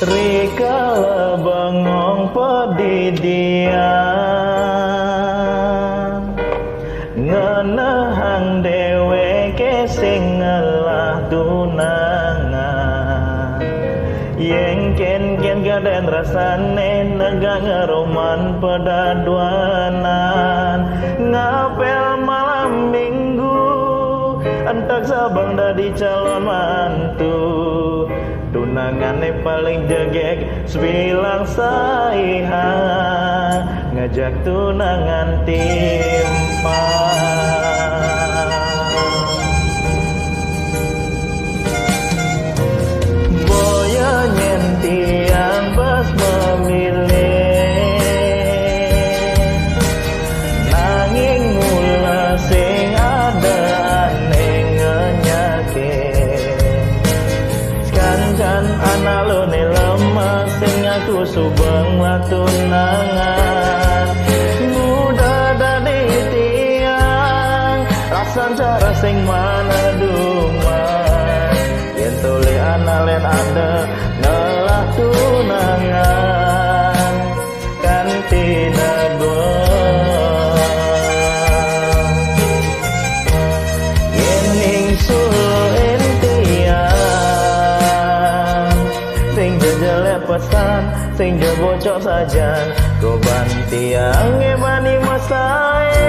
Rikala bengong pedidian ngenehang dheweke sing ngelah tunangan yengken gaden rasane negak ngeroman pedaduanan ngapel malam minggu entak sabang dadi calon mantu tunangannya paling jegek sebilang saiha ngajak tunangan timpang boya nyentiang bas memilih nanging mula sing ada aneh ngenyakit kan analone lemah sing aku subeng lah tunangan muda dadi tiang rasan cara sing mana duman yen tole analen ada ngelah tunangan kan tidak yen ning suluh pesan sing bocok saja go bantiang ngebani masae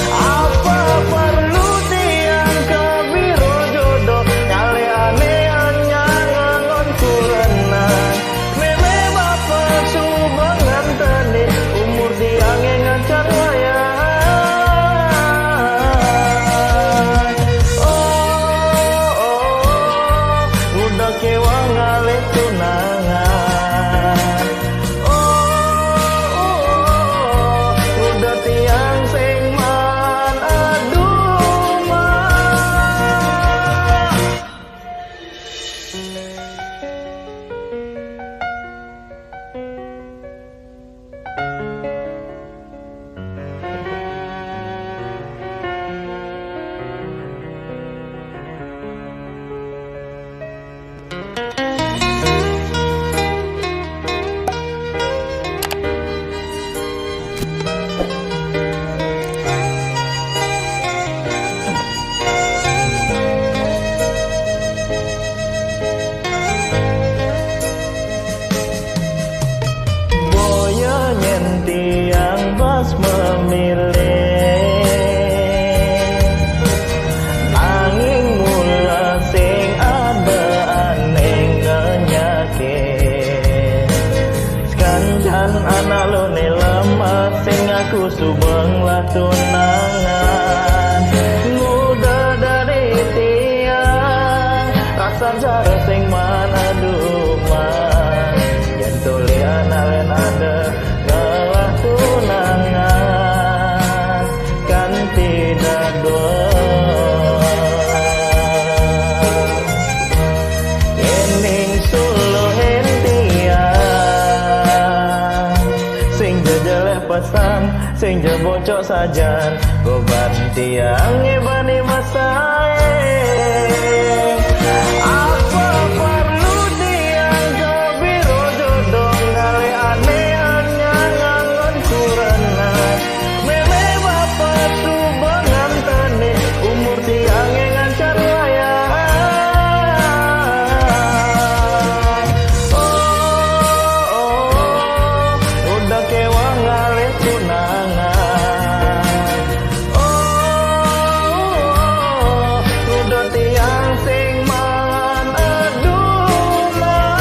apa perlu tiang kebiro jodoh nyale anean nyangon kurenan meme bapak subangan tani umur tiang ngancar wayang udah kewang ngale tunangan udah tiang sing man aduh mah tiang bas memilih nanging mula sing ada aneh ngenyakit sekanjan analone lemah sing aku subeng lah tunangan muda dari tiang rasan cara sing mana duman yen tole analen ada tunangan kan tidak ening suluh hentian sing jejeleh pesan sing bocok sajan go bantiang ngebani masae apa perlu tiang kebiro jodoh ngale anean nyangon kurenan meme bapak subangan tani umur tiang ngancar wayang udah kewang ngale tunangan udah tiang sing man aduh mah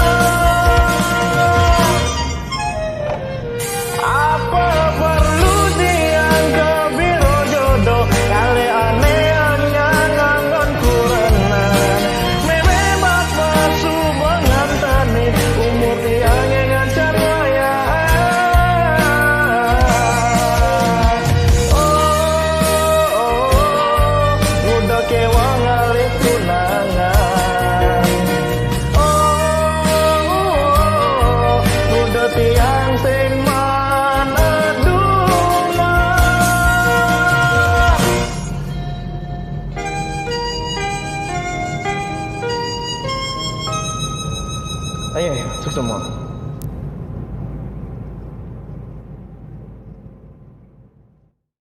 apa perlu tiang kebiro jodoh kali anean nyangon kurenan meme bapak subangan tani umur tiang ngancar wayang udah kewang ngali tunangan udah tiang sing man aduh mah Ayo, sukses semua.